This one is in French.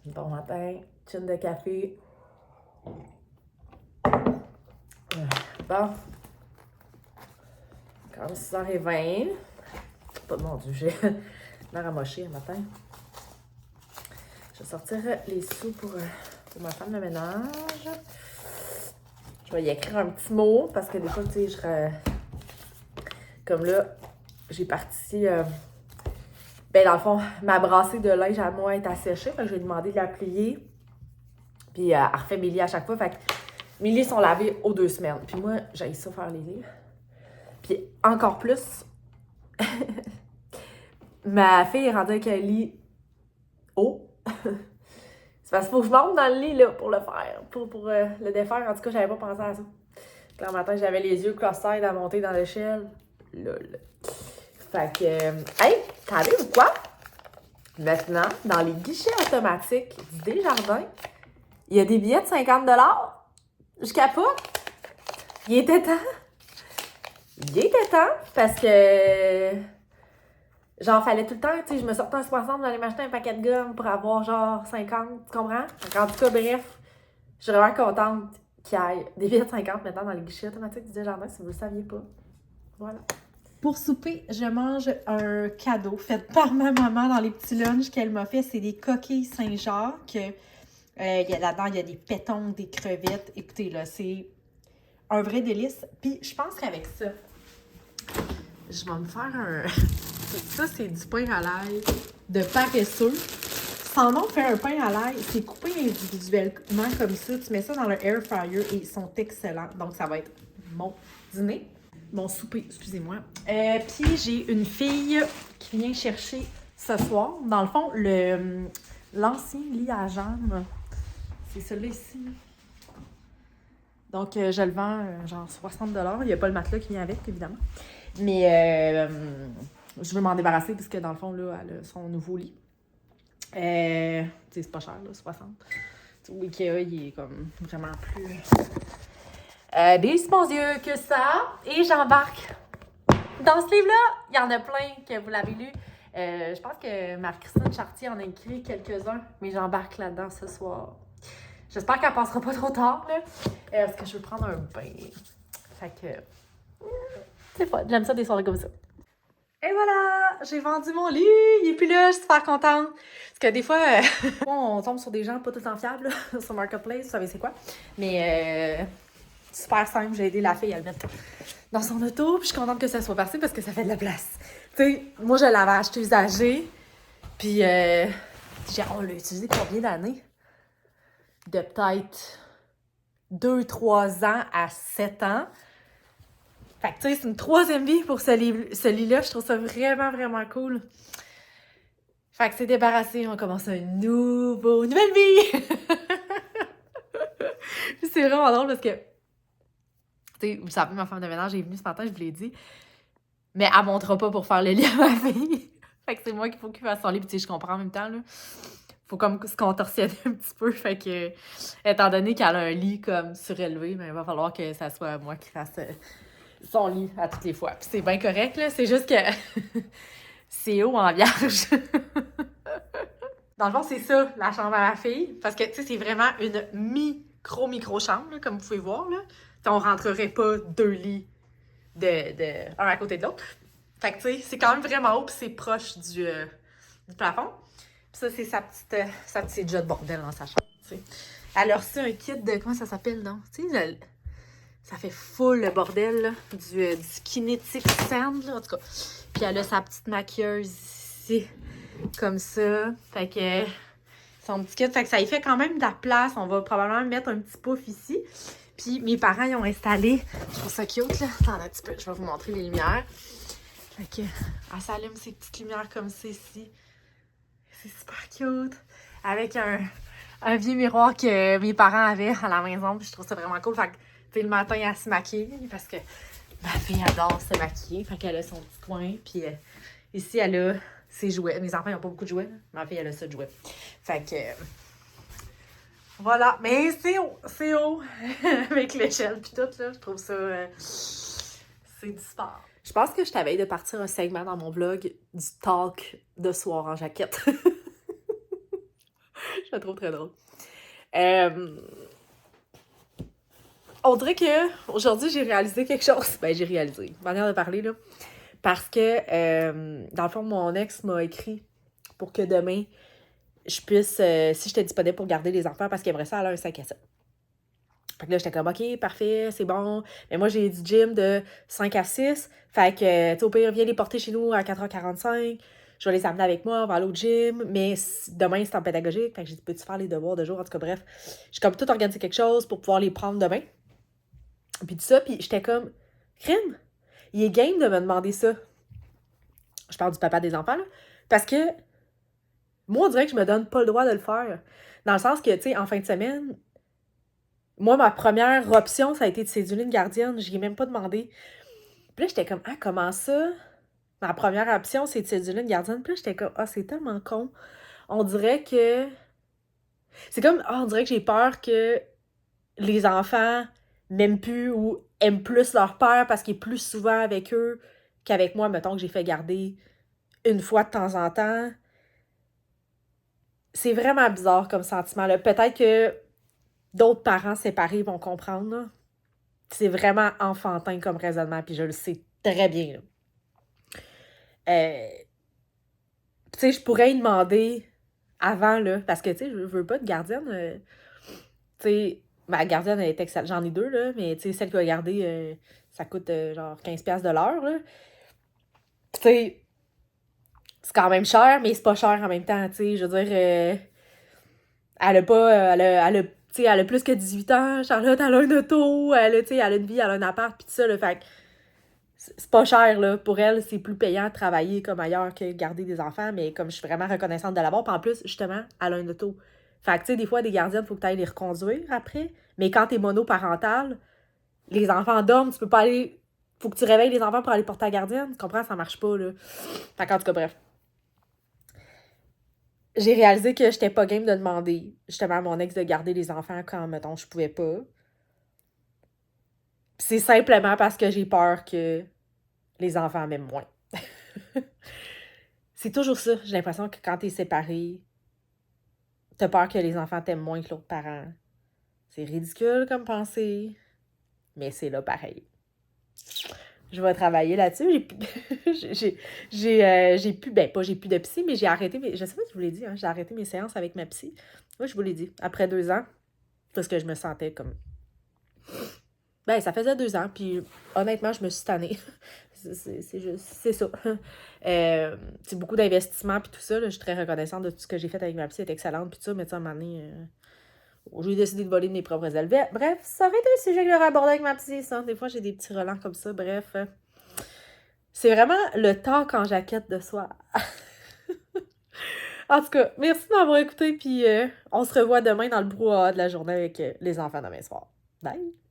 Bon matin, chin de café. Bon, comme 6h20. Oh mon Dieu, j'ai l'air amoché le matin. Je vais sortir les sous pour ma femme de ménage. Je vais y écrire un petit mot parce que des fois, tu sais, comme là, j'ai parti. Dans le fond, ma brassée de linge à moi est asséchée. Fait que je lui ai demandé de la plier. Puis elle refait mes lits à chaque fois. Fait que mes lits sont lavés aux 2 semaines. Puis moi, j'ai ça faire les lits. Puis encore plus, ma fille est rendue avec un lit haut. C'est parce qu'il faut que je monte dans le lit là, pour le faire, pour le défaire. En tout cas, j'avais pas pensé à ça. Puis le matin, j'avais les yeux cross-eyed à monter dans l'échelle. Lol. Fait que, hey, savez-vous quoi? Maintenant, dans les guichets automatiques du Desjardins, il y a des billets de 50 $. Je capote. Il était temps. Il était temps parce que genre fallait tout le temps, tu sais, je me sortais un 60, j'allais m'acheter un paquet de gomme pour avoir genre 50, tu comprends? Donc, en tout cas, bref, je suis vraiment contente qu'il y ait des billets de 50 maintenant dans les guichets automatiques du Desjardins, si vous le saviez pas. Voilà. Pour souper, je mange un cadeau fait par ma maman dans les petits lunchs qu'elle m'a fait. C'est des coquilles Saint-Jacques. Là-dedans, il y a des pétons, des crevettes. Écoutez, là, c'est un vrai délice. Puis, je pense qu'avec ça, je vais me faire un... Ça, c'est du pain à l'ail de paresseux. Sans nom, faire un pain à l'ail, c'est coupé individuellement comme ça. Tu mets ça dans le air fryer et ils sont excellents. Donc, ça va être mon dîner. Mon souper, excusez-moi. Puis j'ai une fille qui vient chercher ce soir. Dans le fond, l'ancien lit à jambes, c'est celui-là ici. Donc, je le vends genre 60 $. Il n'y a pas le matelas qui vient avec, évidemment. Mais je veux m'en débarrasser parce que dans le fond, là, elle a son nouveau lit. C'est pas cher, là, 60. Ikea, il est comme vraiment plus... dispendieux que ça. Et j'embarque dans ce livre-là. Il y en a plein que vous l'avez lu. Je pense que Marie-Christine Chartier en a écrit quelques-uns, mais j'embarque là-dedans ce soir. J'espère qu'elle passera pas trop tard, là, parce que je veux prendre un bain. Fait que... c'est fun. J'aime ça des soirées comme ça. Et voilà! J'ai vendu mon lit! Il est plus là, je suis super contente. Parce que des fois, on tombe sur des gens pas tout le temps fiables, là, sur Marketplace, vous savez c'est quoi. Mais... super simple, j'ai aidé la fille à le mettre dans son auto, puis je suis contente que ça soit parti parce que ça fait de la place. Tu sais, moi, je l'avais acheté usagé, puis on l'a utilisé combien d'années? De peut-être 2-3 ans à 7 ans. Fait que tu sais, c'est une 3e vie pour ce lit-là. Je trouve ça vraiment, vraiment cool. Fait que c'est débarrassé, on commence une nouvelle vie! C'est vraiment drôle parce que t'sais, vous savez, ma femme de ménage est venue ce matin, je vous l'ai dit. Mais elle montera pas pour faire le lit à ma fille. Fait que c'est moi qu'il faut qu'il fasse son lit. Puis je comprends en même temps, là. Faut comme se contorsionner un petit peu. Fait que, étant donné qu'elle a un lit comme surélevé, ben, il va falloir que ça soit moi qui fasse son lit à toutes les fois. Puis c'est bien correct, là. C'est juste que c'est haut en vierge. Dans le fond, c'est ça, la chambre à ma fille. Parce que, tu sais, c'est vraiment une micro-chambre, là, comme vous pouvez voir, là. T'sais, on rentrerait pas 2 lits de un à côté de l'autre. Fait que, tu sais, c'est quand même vraiment haut, puis c'est proche du plafond. Puis ça, c'est sa petite... C'est déjà de bordel dans sa chambre, tu sais. Elle a reçu un kit de... Comment ça s'appelle, non? Tu sais, ça fait full le bordel, là, du Kinetic Sand, là, en tout cas. Puis elle a sa petite maquilleuse ici, comme ça. Fait que... son petit kit, fait que ça y fait quand même de la place. On va probablement mettre un petit pouf ici. Puis mes parents, ils ont installé, je trouve ça cute, là. Attends un petit peu, je vais vous montrer les lumières. Fait que, elle s'allume ces petites lumières comme ça ici. C'est super cute. Avec un vieux miroir que mes parents avaient à la maison. Puis je trouve ça vraiment cool. Fait que, tu sais, le matin, elle se maquille parce que ma fille adore se maquiller. Fait qu'elle a son petit coin. Puis ici, elle a ses jouets. Mes enfants, ils n'ont pas beaucoup de jouets. Là. Ma fille, elle a ça de jouets. Fait que... voilà, mais c'est haut, avec l'échelle puis tout, là, je trouve ça, c'est du sport. Je pense que je t'avais de partir un segment dans mon vlog du talk de soir en jaquette. Je la trouve très drôle. On dirait que aujourd'hui j'ai réalisé quelque chose. Ben, j'ai réalisé. Manière de parler, là. Parce que, dans le fond, mon ex m'a écrit pour que demain, je puisse, si j'étais disponible pour garder les enfants, parce qu'il aimerait ça aller à un 5 à 7. Fait que là, j'étais comme, OK, parfait, c'est bon. Mais moi, j'ai du gym de 5 à 6. Fait que, tu sais, au pire, viens les porter chez nous à 4h45. Je vais les amener avec moi, on va aller au gym. Mais demain, c'est en pédagogique. Fait que j'ai dit, peux-tu faire les devoirs de jour? En tout cas, bref. J'ai comme tout organisé quelque chose pour pouvoir les prendre demain. Puis tout ça, puis j'étais comme, crime, il est game de me demander ça. Je parle du papa des enfants, là. Parce que, moi, on dirait que je me donne pas le droit de le faire. Dans le sens que, tu sais, en fin de semaine, moi, ma première option, ça a été de céduler une gardienne. Je lui ai même pas demandé. Puis là, j'étais comme, ah, comment ça? Ma première option, c'est de céduler une gardienne. Puis là, j'étais comme, ah, c'est tellement con. On dirait que... C'est comme, ah, on dirait que j'ai peur que les enfants m'aiment plus ou aiment plus leur père parce qu'il est plus souvent avec eux qu'avec moi, mettons, que j'ai fait garder une fois de temps en temps. C'est vraiment bizarre comme sentiment-là. Peut-être que d'autres parents séparés vont comprendre, là. C'est vraiment enfantin comme raisonnement, puis je le sais très bien, là. Tu sais, je pourrais y demander avant, là, parce que, tu sais, je veux pas de gardienne. Tu sais, ma gardienne, elle est excellente. J'en ai deux, là, mais, tu sais, celle qui va garder, ça coûte, genre, 15$ de l'heure, là. Tu sais, c'est quand même cher, mais c'est pas cher en même temps, tu sais. Je veux dire, elle a pas... tu sais, elle a plus que 18 ans. Charlotte, elle a un auto. Tu sais, elle a une vie, elle a un appart, pis tout ça, là. Fait que c'est pas cher, là. Pour elle, c'est plus payant de travailler comme ailleurs que garder des enfants, mais comme je suis vraiment reconnaissante de l'avoir. Puis en plus, justement, elle a un auto. Fait que, tu sais, des fois, des gardiennes, il faut que tu ailles les reconduire après. Mais quand t'es monoparental, les enfants dorment, tu peux pas aller... Faut que tu réveilles les enfants pour aller porter la gardienne. Tu comprends? Ça marche pas, là. Fait qu'en tout cas, bref. J'ai réalisé que j'étais pas game de demander, justement, à mon ex de garder les enfants quand, mettons, je pouvais pas. Pis c'est simplement parce que j'ai peur que les enfants m'aiment moins. C'est toujours ça. J'ai l'impression que quand t'es séparé, t'as peur que les enfants t'aiment moins que l'autre parent. C'est ridicule comme pensée, mais c'est là pareil. Je vais travailler là-dessus. J'ai plus, ben pas j'ai plus de psy, mais j'ai arrêté, je sais pas si je vous l'ai dit, hein, j'ai arrêté mes séances avec ma psy. Moi, je vous l'ai dit, après 2 ans, parce que je me sentais comme... Ben, ça faisait 2 ans, puis honnêtement, je me suis tannée. C'est ça. C'est beaucoup d'investissement, puis tout ça, là, je suis très reconnaissante de tout ce que j'ai fait avec ma psy, elle est excellente, puis tout ça, mais tu sais, à un moment donné, j'ai décidé de voler de mes propres ailes. Bref, ça aurait été un sujet que j'aurais abordé avec ma psy, ça. Des fois, j'ai des petits relents comme ça, bref. C'est vraiment le temps quand j'inquiète de soi. En tout cas, merci de m'avoir écouté, puis on se revoit demain dans le brouhaha de la journée avec les enfants demain soir. Bye!